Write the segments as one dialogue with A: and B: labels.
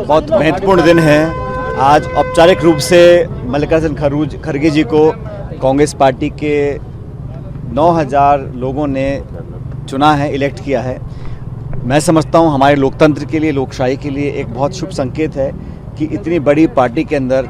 A: बहुत महत्वपूर्ण दिन है। आज औपचारिक रूप से मल्लिकार्जुन खड़गे जी को कांग्रेस पार्टी के 9000 लोगों ने चुना है, इलेक्ट किया है। मैं समझता हूं हमारे लोकतंत्र के लिए, लोकशाही के लिए एक बहुत शुभ संकेत है कि इतनी बड़ी पार्टी के अंदर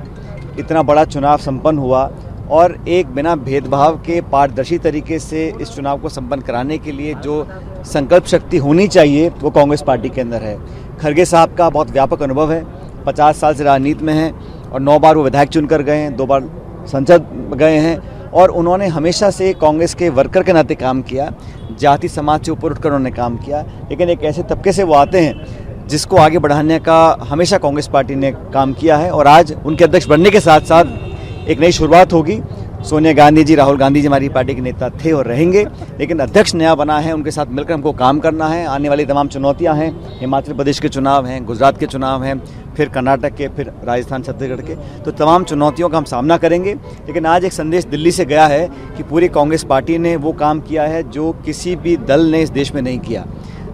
A: इतना बड़ा चुनाव संपन्न हुआ और एक बिना भेदभाव के पारदर्शी तरीके से इस चुनाव को संपन्न कराने के लिए जो संकल्प शक्ति होनी चाहिए वो कांग्रेस पार्टी के अंदर है। खड़गे साहब का बहुत व्यापक अनुभव है, 50 साल से राजनीति में हैं और 9 बार वो विधायक चुनकर गए हैं, 2 बार संसद गए हैं और उन्होंने हमेशा से कांग्रेस के वर्कर के नाते काम किया। जाति समाज से ऊपर उठकर उन्होंने काम किया, लेकिन एक ऐसे तबके से वो आते हैं जिसको आगे बढ़ाने का हमेशा कांग्रेस पार्टी ने काम किया है और आज उनके अध्यक्ष बनने के साथ साथ एक नई शुरुआत होगी। सोनिया गांधी जी, राहुल गांधी जी हमारी पार्टी के नेता थे और रहेंगे, लेकिन अध्यक्ष नया बना है, उनके साथ मिलकर हमको काम करना है। आने वाली तमाम चुनौतियां हैं, हिमाचल प्रदेश के चुनाव हैं, गुजरात के चुनाव हैं, फिर कर्नाटक के, फिर राजस्थान छत्तीसगढ़ के, तो तमाम चुनौतियों का हम सामना करेंगे। लेकिन आज एक संदेश दिल्ली से गया है कि पूरी कांग्रेस पार्टी ने वो काम किया है जो किसी भी दल ने इस देश में नहीं किया।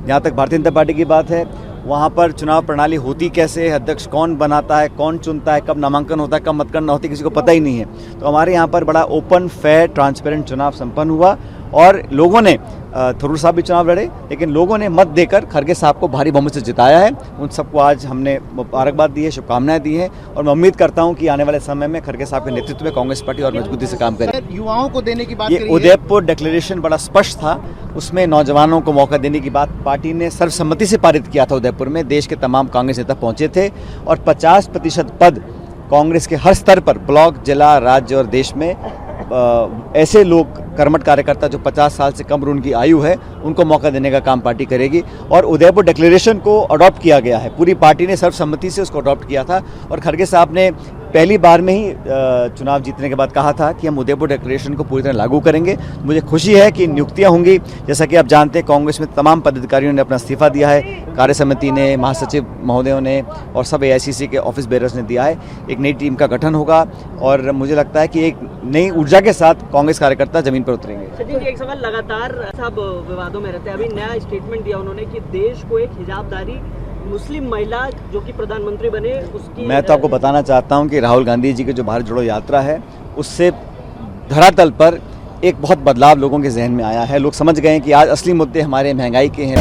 A: जहाँ तक भारतीय जनता पार्टी की बात है, वहाँ पर चुनाव प्रणाली होती कैसे है, अध्यक्ष कौन बनाता है, कौन चुनता है, कब नामांकन होता है, कब मतगणना होती है, किसी को पता ही नहीं है। तो हमारे यहाँ पर बड़ा ओपन, फेयर, ट्रांसपेरेंट चुनाव संपन्न हुआ और लोगों ने, थरूर साहब भी चुनाव लड़े, लेकिन लोगों ने मत देकर खड़गे साहब को भारी बहुमत से जिताया है। उन सबको आज हमने मुबारकबाद दी है, शुभकामनाएं दी हैं और मैं उम्मीद करता हूं कि आने वाले समय में खड़गे साहब के नेतृत्व में कांग्रेस पार्टी और मजबूती से काम करे।
B: युवाओं को देने की बात,
A: ये उदयपुर डिक्लेरेशन बड़ा स्पष्ट था, उसमें नौजवानों को मौका देने की बात पार्टी ने सर्वसम्मति से पारित किया था। उदयपुर में देश के तमाम कांग्रेस नेता पहुंचे थे और 50% पद कांग्रेस के हर स्तर पर, ब्लॉक, जिला, राज्य और देश में ऐसे लोग, कर्मठ कार्यकर्ता जो 50 साल से कम उनकी आयु है, उनको मौका देने का काम पार्टी करेगी। और उदयपुर डिक्लेरेशन को अडॉप्ट किया गया है, पूरी पार्टी ने सर्वसम्मति से उसको अडॉप्ट किया था और खड़गे साहब ने पहली बार में ही चुनाव जीतने के बाद कहा था कि हम उदयपुर डिक्लेरेशन को पूरी तरह लागू करेंगे। मुझे खुशी है कि नियुक्तियां होंगी। जैसा कि आप जानते हैं, कांग्रेस में तमाम पदाधिकारियों ने अपना इस्तीफा दिया है, कार्य समिति ने, महासचिव महोदयों ने और सब AICC के ऑफिस बेयरर्स ने दिया है। एक नई टीम का गठन होगा और मुझे लगता है कि एक नई ऊर्जा के साथ कांग्रेस कार्यकर्ता जमीन पर उतरेंगे।
C: सचिन जी, एक सवाल, लगातार सब विवादों में रहते हैं, अभी नया स्टेटमेंट दिया उन्होंने कि देश को एक हिजाबदारी मुस्लिम महिला जो कि प्रधानमंत्री बने उसकी,
A: मैं तो आपको बताना चाहता हूं कि राहुल गांधी जी की जो भारत जोड़ो यात्रा है उससे धरातल पर एक बहुत बदलाव लोगों के जहन में आया है। लोग समझ गए हैं कि आज असली मुद्दे हमारे महंगाई के हैं।